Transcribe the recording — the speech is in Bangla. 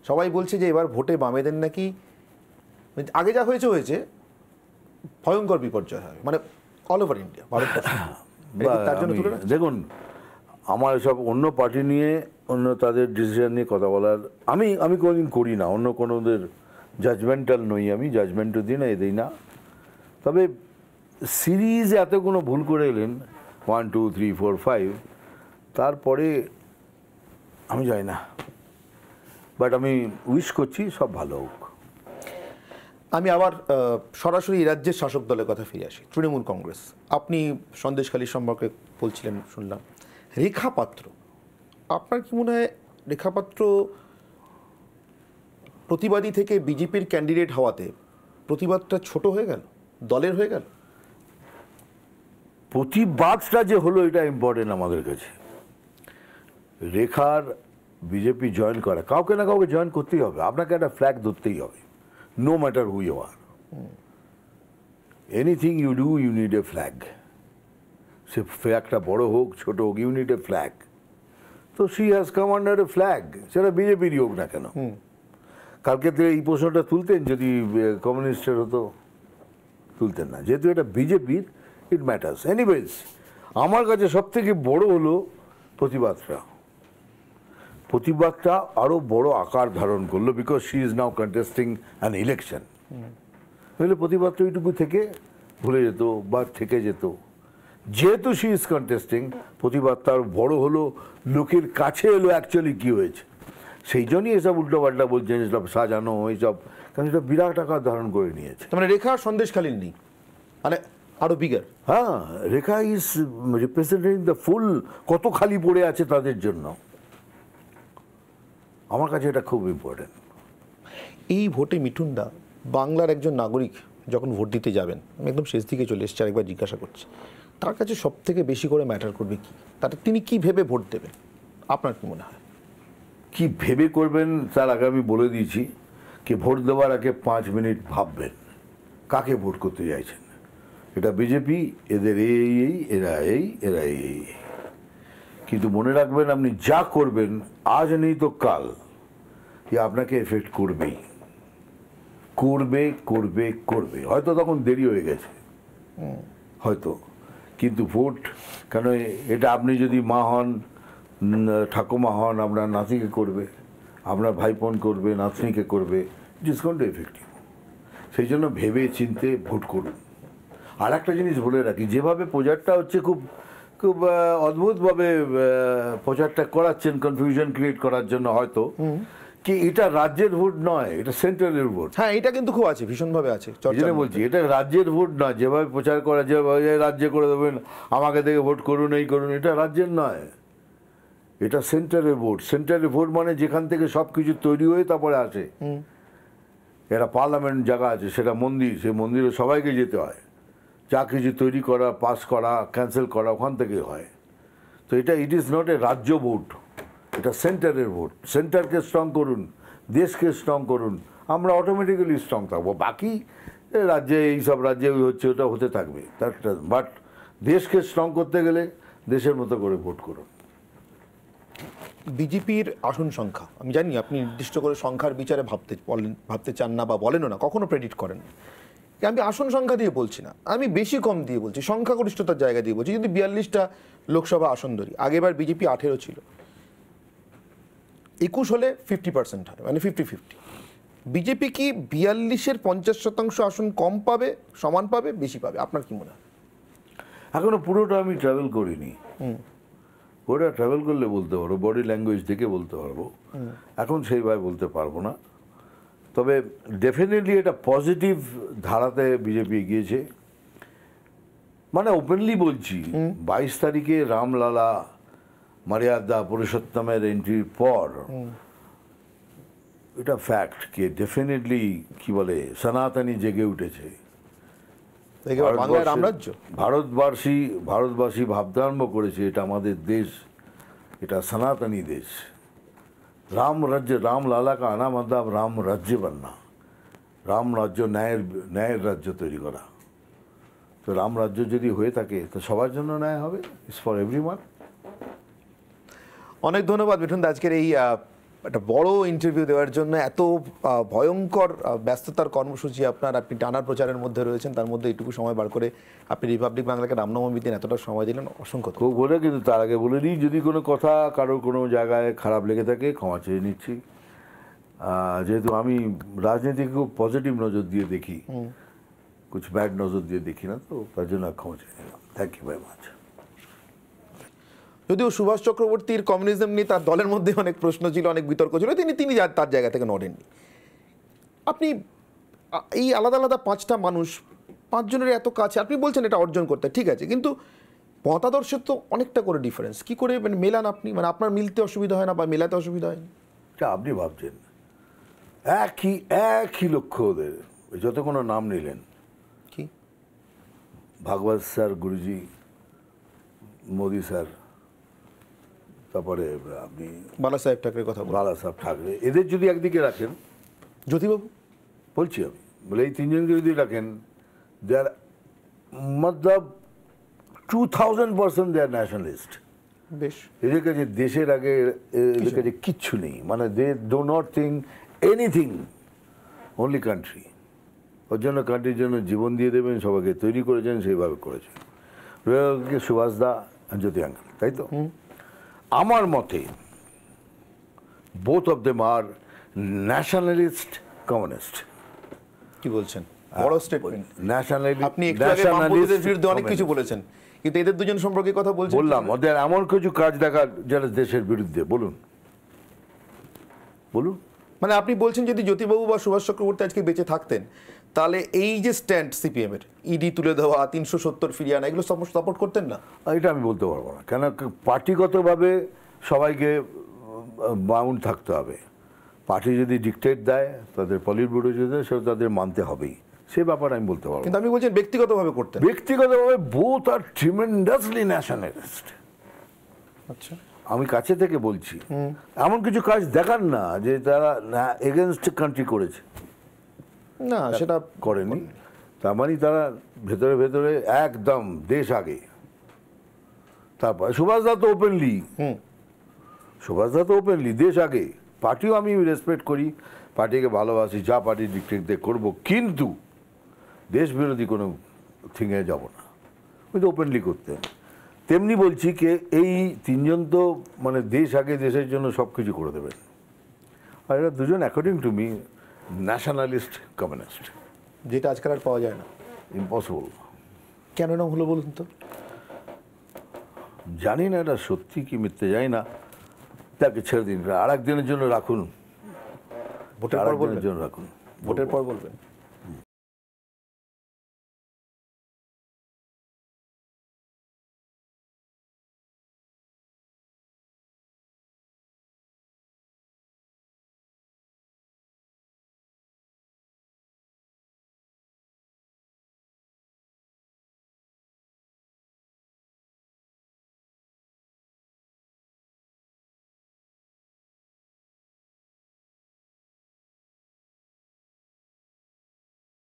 সবাই বলছে যে এবার ভোটে বামেদের নাকি আগে যা হয়েছে হয়েছে ভয়ঙ্কর বিপর্যয় হয়, মানে অল ওভার ইন্ডিয়া, তার জন্য তুলে দেখুন, আমার সব অন্য পার্টি নিয়ে অন্য তাদের ডিসিশন নিয়ে কথা বলার আমি কোনোদিন করি না, অন্য কোনোদের জাজমেন্টাল নই, আমি জাজমেন্টও দিই না, দিই না। তবে সিরিজ এত কোনো ভুল করে এলেন 1 2 3 4 5, তারপরে আমি যাই না, বাট আমি উইশ করছি সব ভালো হোক। আমি আবার সরাসরি রাজ্যের শাসক দলের কথা ফিরে আসি, তৃণমূল কংগ্রেস। আপনি সন্দেশখালীর সম্পর্কে বলছিলেন, শুনলাম। রেখা পাত্র, আপনার কি মনে হয় রেখা পাত্র প্রতিবাদী থেকে বিজেপির ক্যান্ডিডেট হওয়াতে প্রতিবাদটা ছোট হয়ে গেল, দলের হয়ে গেল? প্রতিবাদটা যে হলো এটা ইম্পর্টেন্ট আমাদের কাছে। রেখার বিজেপি জয়েন করা, কাউকে না কাউকে জয়েন করতেই হবে, আপনাকে একটা ফ্ল্যাগ ধরতেই হবে, no matter who you are. Anything you do you need a flag. সে ফ্ল্যাগটা বড় হোক ছোট হোক, ইউ নিড এ ফ্ল্যাগ। তো she has come under a flag, সেটা বিজেপিরই হোক না কেন। কালকে তো এই প্রশ্নটা তুলতেন যদি কমিউনিস্টের হতো, তুলতেন না, যেহেতু এটা বিজেপির, ইট ম্যাটার্স। এনিওয়েজ, আমার কাছে সব থেকে বড় হলো প্রতিবাদটা আরও বড় আকার ধারণ করলো, because she is now contesting an election. তাহলে প্রতিবাদটা ওইটুকু থেকে ভুলে যেত বা থেকে যেত। যেহেতু শি ইজ কন্টেস্টিং, প্রতিবাদটা আরও বড় হলো, লোকের কাছে এলো অ্যাকচুয়ালি কী হয়েছে। সেই জন্যই এসব উল্টোপাল্টা বলছেন, এসব সাজানো এইসব, কারণ এটা বিরাট আকার ধারণ করে নিয়েছে। মানে রেখা সন্দেশখালীর নেই, মানে আরো বিগার। হ্যাঁ, রেখা ইজ রিপ্রেজেন্টিং দ্য ফুল, কত খালি পড়ে আছে তাদের জন্য। আমার কাছে এটা খুব ইম্পর্টেন্ট। এই ভোটে মিঠুনদা, বাংলার একজন নাগরিক যখন ভোট দিতে যাবেন, আমি একদম শেষ দিকে চলে এসেছি, আরেকবার জিজ্ঞাসা করছি, তার কাছে সব থেকে বেশি করে ম্যাটার করবে কি? তার তিনি কি ভেবে ভোট দেবেন, আপনার কি মনে হয়? কি ভেবে করবেন তার আগে আমি বলে দিয়েছি, কি ভোট দেওয়ার আগে 5 মিনিট ভাববেন কাকে ভোট করতে চাইছেন। এটা বিজেপি, এদের এরা এই। কিন্তু মনে রাখবেন, আপনি যা করবেন আজ নেই তো কাল আপনাকে এফেক্ট করবেই, করবে। হয়তো তখন দেরি হয়ে গেছে, হয়তো, কিন্তু ভোট কেন, এটা আপনি যদি মা হন, ঠাকুমা হন, আপনার নাতিকে করবে, আপনার ভাইপন করবে, নাতনিকে করবে, it is going to affect you. সেই জন্য ভেবে চিনতে ভোট করুন। আর একটা জিনিস বলে রাখি, যেভাবে প্রচারটা হচ্ছে, খুব খুব অদ্ভুতভাবে প্রচারটা করাচ্ছেন, কনফিউশন ক্রিয়েট করার জন্য হয়তো, কি এটা রাজ্যের ভোট নয়, এটা সেন্ট্রালের ভোট। হ্যাঁ, এটা কিন্তু খুব আছে, ভীষণভাবে আছে। বলছি এটা রাজ্যের ভোট নয়, যেভাবে প্রচার করা, যেভাবে রাজ্যে করে দেবেন, আমাকে দেখে ভোট করুন, এই করুন, এটা রাজ্যের নয়, এটা সেন্টারের ভোট। সেন্টারের ভোট মানে যেখান থেকে সব কিছু তৈরি হয়ে তারপরে আসে। এরা পার্লামেন্ট জায়গা আছে, সেটা মন্দির, সেই মন্দিরে সবাইকে যেতে হয়, যা কিছু তৈরি করা, পাস করা, ক্যান্সেল করা, ওখান থেকে হয়। তো এটা ইট ইজ নট এ রাজ্য ভোট, এটা সেন্টারের ভোট। সেন্টারকে স্ট্রং করুন, দেশকে স্ট্রং করুন, আমরা অটোমেটিক্যালি স্ট্রং থাকবো। বাকি রাজ্যে, এইসব রাজ্যে হচ্ছে, ওটা হতে থাকবে, বাট দেশকে স্ট্রং করতে গেলে দেশের মতো করে ভোট করুন। বিজেপির আসন সংখ্যা, আমি জানি আপনি নির্দিষ্ট করে সংখ্যার বিচারে ভাবতে চান না, বা বলেনও না, কখনো প্রেডিক্ট করেন। আমি আসন সংখ্যা দিয়ে বলছি না, আমি বেশি কম দিয়ে বলছি, সংখ্যাগরিষ্ঠতার জায়গা দিয়ে বলছি। যদি 42টা লোকসভা আসন ধরি, আগেবার বিজেপি 18 ছিল, 21 হলে 50% হয়, মানে 50-50। বিজেপি কি 42-এর 50% আসন কম পাবে, সমান পাবে, বেশি পাবে? আপনার কি মনে হয়? এখনো পুরোটা আমি ট্রাভেল করিনি, ওটা ট্রাভেল করলে বলতে পারবো, বডি ল্যাঙ্গুয়েজ দেখে বলতে পারবো, এখন সেইভাবে বলতে পারবো না। তবে ডেফিনেটলি এটা পজিটিভ ধারাতে বিজেপি এগিয়েছে। মানে ওপেনলি বলছি, 22 তারিখে রামলালা মর্যাদা পুরুষোত্তমের এন্ট্রির পর এটা ফ্যাক্ট কি ডেফিনেটলি কি বলে সনাতনী জেগে উঠেছে। ভারতবাসী ভাবতে আরম্ভ করেছে এটা আমাদের দেশ, এটা সনাতনী দেশ। রাম রাজ্য, রাম লালা কা আনা मतलब রাম রাজ্য बनना, রাম রাজ্য ন্যায়ের রাজ্য তৈরি করা। তো রাম রাজ্য যদি হয়ে থাকে তো সবার জন্য ন্যায় হবে, ইটস ফর এভরিওয়ান। অনেক ধন্যবাদ মিঠুন দা, আজকের এই একটা বড় ইন্টারভিউ দেওয়ার জন্য এত ভয়ঙ্কর ব্যস্ততার কর্মসূচি আপনার, আপনি টানার প্রচারের মধ্যে রয়েছেন, তার মধ্যে এইটুকু সময় বার করে আপনি রিপাবলিক বাংলাকে রামনবমী দিন এতটা সময় দিলেন, অসংখ্য ধন্যবাদ। খুব বলে, কিন্তু তার আগে বলে দিই, যদি কোনো কথা কারোর কোনো জায়গায় খারাপ লেগে থাকে ক্ষমা চেয়ে নিচ্ছি। যেহেতু আমি রাজনীতিকে খুব পজিটিভ নজর দিয়ে দেখি, কিছু ব্যাড নজর দিয়ে দেখি না, তো তার জন্য ক্ষমা চেয়ে নিলাম। Thank you very much. যদিও সুভাষ চক্রবর্তীর কমিউনিজম নিয়ে তার দলের মধ্যে অনেক প্রশ্ন ছিল, অনেক বিতর্ক ছিল, তিনি তার জায়গা থেকে নড়েননি। আপনি এই আলাদা আলাদা 5টা মানুষ, 5 জনের এত কাছে, আপনি বলছেন এটা অর্জন করতে, ঠিক আছে, কিন্তু মতাদর্শের তো অনেকটা করে ডিফারেন্স, কি করে মানে মেলান আপনি? মানে আপনার মিলতে অসুবিধা হয় না বা মেলাতে অসুবিধা হয় না? এটা আপনি ভাবছেন একই লক্ষ্য ওদের, যত কোনো নাম নিলেন, কি ভাগবত স্যার, গুরুজি, মোদি স্যার, তারপরে আপনি বালা সাহেব ঠাকরের কথা বলেন, বালা সাহেব ঠাকরে, এদের যদি একদিকে রাখেন, জ্যোতিবাবু বলছি আমি, বলে এই 3 জনকে যদি রাখেন, দে আর মতলব 2000% দে আর ন্যাশনালিস্ট। বেশ, এদের কাছে দেশের আগে এদের কাছে কিচ্ছু নেই, মানে they do not think anything, only country. ওর জন্য কান্ট্রির জন্য জীবন দিয়ে দেবেন, সবাইকে তৈরি করেছেন, সেইভাবে করেছেন। সুভাষ দা, জ্যোতি আঙ্কেল, তাই তো? আমার মতে both of them are nationalist communist. কি বলছেন? বড় স্টেটমেন্ট। ন্যাশনালিস্ট, আপনি একটু আগে বামপন্থীদের বিরুদ্ধে অনেক কিছু বলেছেন, কিন্তু এদের দুজন সম্পর্কে কথা বলছেন। বললাম ওদের এমন কিছু কাজ দেখার যারা দেশের বিরুদ্ধে, বলুন বলুন। মানে আপনি বলছেন যদি জ্যোতিবাবু বা সুভাষ চক্রবর্তী আজকে বেঁচে থাকতেন, তাহলে এই যে স্ট্যান্ড সিপিএম এর, ইডি তুলে দেওয়া, 370 ফিরিয়ে আনা, এগুলো সাপোর্ট করতেন না? এটা আমি বলতে পারবো না, কেন পার্টিগতভাবে সবাইকে বাউন্ড থাকতে হবে। পার্টি যদি ডিকটেট দেয়, তাদের পলিট ব্যুরো যদি দেয়, সেটা তাদের মানতে হবেই, সে ব্যাপারে আমি বলতে পারবো। কিন্তু আমি বলছেন ব্যক্তিগতভাবে করতেন। ব্যক্তিগতভাবে বোথ আর ট্রিমেন্ডাসলি ন্যাশনালিস্ট। আচ্ছা, আমি কাছে থেকে বলছি, এমন কিছু কাজ দেখান না যে তারা এগেনস্ট কান্ট্রি করেছে, না সেটা করেনি। তার মানে তারা ভেতরে ভেতরে একদম দেশ আগে। তারপর সুভাষদা তো ওপেনলি, সুভাষদা তো ওপেনলি দেশ আগে। পার্টিও আমি রেসপেক্ট করি, পার্টিকে ভালোবাসি, যা পার্টি ডিক্টেট দিয়ে করবো, কিন্তু দেশ বিরোধী কোনো থিংয়ে যাব না, কিন্তু ওপেনলি করতেন। তেমনি বলছি যে এই 3 জন তো মানে দেশ আগে, দেশের জন্য সব কিছু করে দেবেন। আর এরা দুজন according to me nationalist communist, যেটা আজকাল আর পাওয়া যায় না। ইম্পসিবল। কেন না হলো বলুন তো? জানি না এটা সত্যি কি মিথ্যে, জানি না, তাকে ছেড়ে দিন, আর একদিনের জন্য রাখুন, ভোটের পর বলবেন? জন্য রাখুন, ভোটের পর বলবেন।